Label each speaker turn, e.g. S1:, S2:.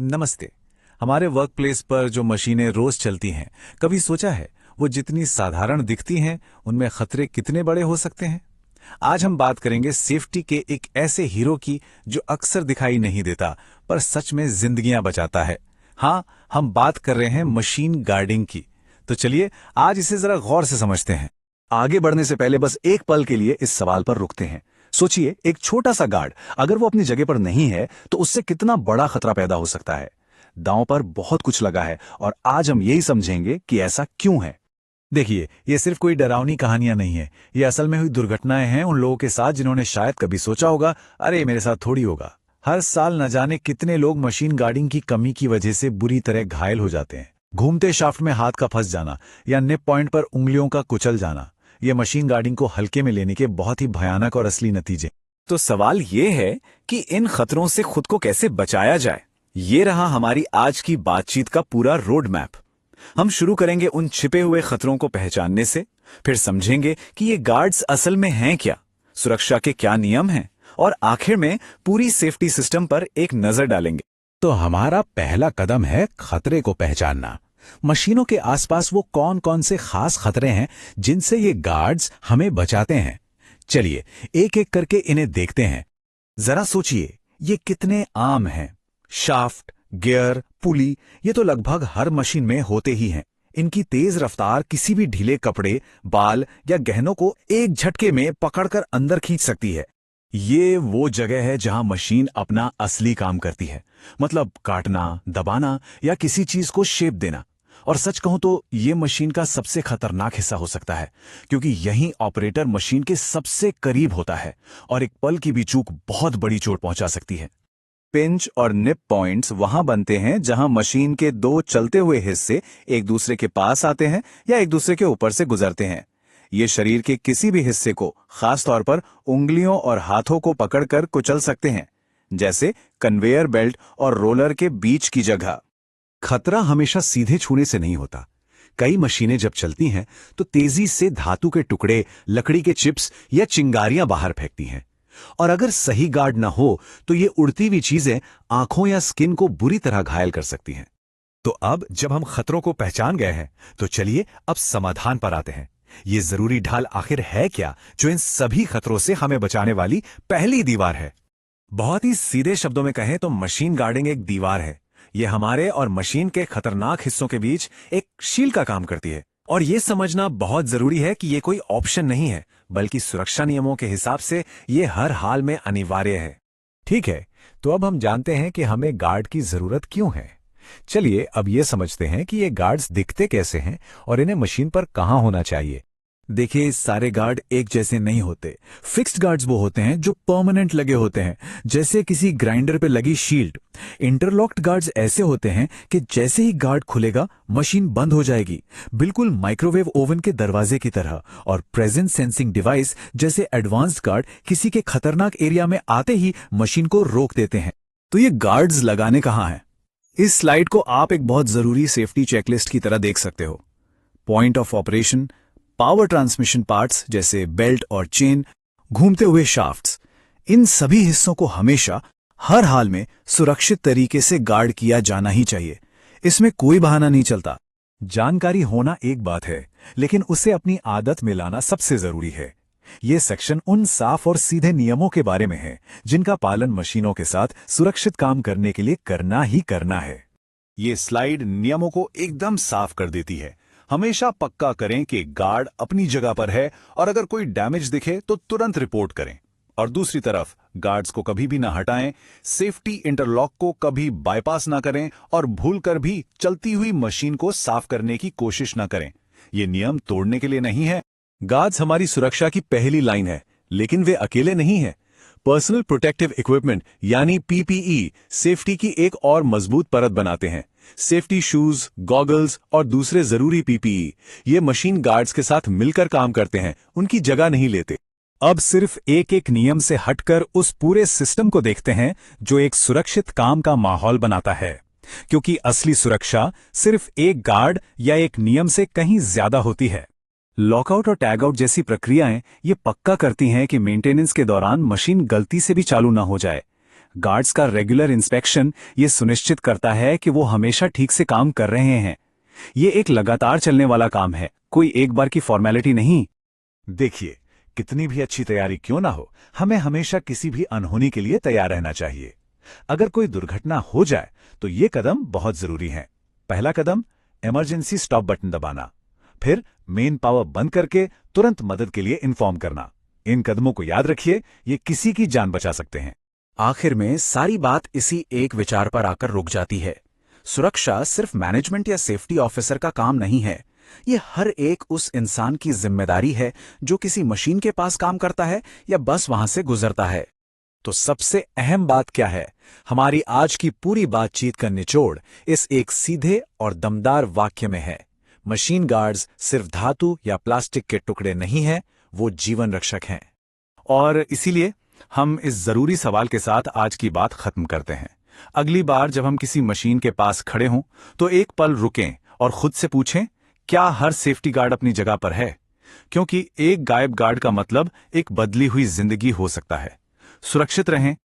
S1: नमस्ते। हमारे work place पर जो मशीनें रोज चलती हैं, कभी सोचा है वो जितनी साधारण दिखती हैं उनमें खतरे कितने बड़े हो सकते हैं। आज हम बात करेंगे सेफ्टी के एक ऐसे हीरो की जो अक्सर दिखाई नहीं देता पर सच में जिंदगियां बचाता है। हाँ, हम बात कर रहे हैं मशीन गार्डिंग की। तो चलिए आज इसे जरा गौर से समझते हैं।
S2: आगे बढ़ने से पहले बस एक पल के लिए इस सवाल पर रुकते हैं। सोचिए, एक छोटा सा गार्ड अगर वो अपनी जगह पर नहीं है तो उससे कितना बड़ा खतरा पैदा हो सकता है। दांव पर बहुत कुछ लगा है और आज हम यही समझेंगे कि ऐसा क्यों है।
S1: देखिए, ये सिर्फ कोई डरावनी कहानियां नहीं है, ये असल में हुई दुर्घटनाएं हैं उन लोगों के साथ जिन्होंने शायद कभी सोचा होगा, अरे मेरे साथ थोड़ी होगा। हर साल न जाने कितने लोग मशीन गार्डिंग की कमी की वजह से बुरी तरह घायल हो जाते हैं। घूमते शाफ्ट में हाथ का फंस जाना या निप पॉइंट पर उंगलियों का कुचल जाना, ये मशीन गार्डिंग को हल्के में लेने के बहुत ही भयानक और असली नतीजे।
S2: तो सवाल ये है कि इन खतरों से खुद को कैसे बचाया जाए। ये रहा हमारी आज की बातचीत का पूरा रोड मैप। हम शुरू करेंगे उन छिपे हुए खतरों को पहचानने से, फिर समझेंगे कि ये गार्ड्स असल में हैं क्या, सुरक्षा के क्या नियम हैं, और आखिर में पूरी सेफ्टी सिस्टम पर एक नजर डालेंगे।
S3: तो हमारा पहला कदम है खतरे को पहचानना। मशीनों के आसपास वो कौन कौन से खास खतरे हैं जिनसे ये गार्ड्स हमें बचाते हैं। चलिए एक एक करके इन्हें देखते हैं।
S2: जरा सोचिए, ये कितने आम हैं। शाफ्ट, गियर, पुली, ये तो लगभग हर मशीन में होते ही हैं। इनकी तेज रफ्तार किसी भी ढीले कपड़े, बाल या गहनों को एक झटके में पकड़कर अंदर खींच सकती है। ये वो जगह है जहां मशीन अपना असली काम करती है, मतलब काटना, दबाना या किसी चीज को शेप देना। और सच कहूं तो ये मशीन का सबसे खतरनाक हिस्सा हो सकता है, क्योंकि यहीं ऑपरेटर मशीन के सबसे करीब होता है और एक पल की भी चूक बहुत बड़ी चोट पहुंचा सकती है। पिंच और निप पॉइंट्स वहां बनते हैं जहां मशीन के दो चलते हुए हिस्से एक दूसरे के पास आते हैं या एक दूसरे के ऊपर से गुजरते हैं। ये शरीर के किसी भी हिस्से को, खास तौर पर उंगलियों और हाथों को पकड़कर कुचल सकते हैं, जैसे कन्वेयर बेल्ट और रोलर के बीच की जगह।
S3: खतरा हमेशा सीधे छूने से नहीं होता। कई मशीनें जब चलती हैं तो तेजी से धातु के टुकड़े, लकड़ी के चिप्स या चिंगारियां बाहर फेंकती हैं, और अगर सही गार्ड न हो तो ये उड़ती हुई चीजें आंखों या स्किन को बुरी तरह घायल कर सकती हैं। तो अब जब हम खतरों को पहचान गए हैं तो चलिए अब समाधान पर आते हैं। ये जरूरी ढाल आखिर है क्या जो इन सभी खतरों से हमें बचाने वाली पहली दीवार है।
S1: बहुत ही सीधे शब्दों में कहें तो मशीन गार्डिंग एक दीवार है। ये हमारे और मशीन के खतरनाक हिस्सों के बीच एक शील का काम करती है। और ये समझना बहुत जरूरी है कि ये कोई ऑप्शन नहीं है, बल्कि सुरक्षा नियमों के हिसाब से ये हर हाल में अनिवार्य है।
S3: ठीक है, तो अब हम जानते हैं कि हमें गार्ड की जरूरत क्यों है। चलिए अब ये समझते हैं कि ये गार्ड्स दिखते कैसे हैं और इन्हें मशीन पर कहां होना चाहिए।
S1: देखिए, सारे गार्ड एक जैसे नहीं होते। फिक्स्ड गार्ड्स वो होते हैं जो परमानेंट लगे होते हैं, जैसे किसी ग्राइंडर पे लगी शील्ड। इंटरलॉक्ड गार्ड्स ऐसे होते हैं कि जैसे ही गार्ड खुलेगा मशीन बंद हो जाएगी, बिल्कुल माइक्रोवेव ओवन के दरवाजे की तरह। और प्रेजेंस सेंसिंग डिवाइस जैसे एडवांस्ड गार्ड किसी के खतरनाक एरिया में आते ही मशीन को रोक देते हैं।
S2: तो ये गार्ड्स लगाने कहां हैं? इस स्लाइड को आप एक बहुत जरूरी सेफ्टी चेकलिस्ट की तरह देख सकते हो। Point of operation, power transmission parts जैसे बेल्ट और चेन, घूमते हुए शाफ्ट्स, इन सभी हिस्सों को हमेशा हर हाल में सुरक्षित तरीके से गार्ड किया जाना ही चाहिए। इसमें कोई बहाना नहीं चलता।
S1: जानकारी होना एक बात है, लेकिन उसे अपनी आदत में लाना सबसे जरूरी है। ये सेक्शन उन साफ और सीधे नियमों के बारे में है जिनका पालन मशीनों के साथ सुरक्षित काम करने के लिए करना ही करना है।
S2: ये स्लाइड नियमों को एकदम साफ कर देती है। हमेशा पक्का करें कि गार्ड अपनी जगह पर है और अगर कोई डैमेज दिखे तो तुरंत रिपोर्ट करें। और दूसरी तरफ गार्ड्स को कभी भी ना हटाएं, सेफ्टी इंटरलॉक को कभी बाईपास ना करें और भूलकर भी चलती हुई मशीन को साफ करने की कोशिश ना करें। ये नियम तोड़ने के लिए नहीं है।
S1: गार्ड्स हमारी सुरक्षा की पहली लाइन है, लेकिन वे अकेले नहीं हैं। पर्सनल प्रोटेक्टिव इक्विपमेंट यानी पीपीई सेफ्टी की एक और मजबूत परत बनाते हैं। सेफ्टी शूज, गॉगल्स और दूसरे जरूरी पीपीई ये मशीन गार्ड्स के साथ मिलकर काम करते हैं, उनकी जगह नहीं लेते। अब सिर्फ एक एक नियम से हटकर उस पूरे सिस्टम को देखते हैं जो एक सुरक्षित काम का माहौल बनाता है, क्योंकि असली सुरक्षा सिर्फ एक गार्ड या एक नियम से कहीं ज्यादा होती है। लॉकआउट और टैगआउट जैसी प्रक्रियाएं ये पक्का करती हैं कि मेंटेनेंस के दौरान मशीन गलती से भी चालू ना हो जाए।
S2: गार्ड्स का रेगुलर इंस्पेक्शन ये सुनिश्चित करता है कि वो हमेशा ठीक से काम कर रहे हैं। ये एक लगातार चलने वाला काम है, कोई एक बार की फॉर्मेलिटी नहीं।
S3: देखिए, कितनी भी अच्छी तैयारी क्यों ना हो, हमें हमेशा किसी भी अनहोनी के लिए तैयार रहना चाहिए। अगर कोई दुर्घटना हो जाए तो ये कदम बहुत जरूरी है। पहला कदम, इमरजेंसी स्टॉप बटन दबाना। फिर मेन पावर बंद करके तुरंत मदद के लिए इन्फॉर्म करना। इन कदमों को याद रखिए, ये किसी की जान बचा सकते हैं।
S2: आखिर में सारी बात इसी एक विचार पर आकर रुक जाती है। सुरक्षा सिर्फ मैनेजमेंट या सेफ्टी ऑफिसर का काम नहीं है, ये हर एक उस इंसान की जिम्मेदारी है जो किसी मशीन के पास काम करता है या बस वहां से गुजरता है। तो सबसे अहम बात क्या है? हमारी आज की पूरी बातचीत का निचोड़ इस एक सीधे और दमदार वाक्य में है। मशीन गार्ड्स सिर्फ धातु या प्लास्टिक के टुकड़े नहीं हैं, वो जीवन रक्षक हैं। और इसीलिए हम इस जरूरी सवाल के साथ आज की बात खत्म करते हैं। अगली बार जब हम किसी मशीन के पास खड़े हों तो एक पल रुकें और खुद से पूछें, क्या हर सेफ्टी गार्ड अपनी जगह पर है? क्योंकि एक गायब गार्ड का मतलब एक बदली हुई जिंदगी हो सकता है। सुरक्षित रहें,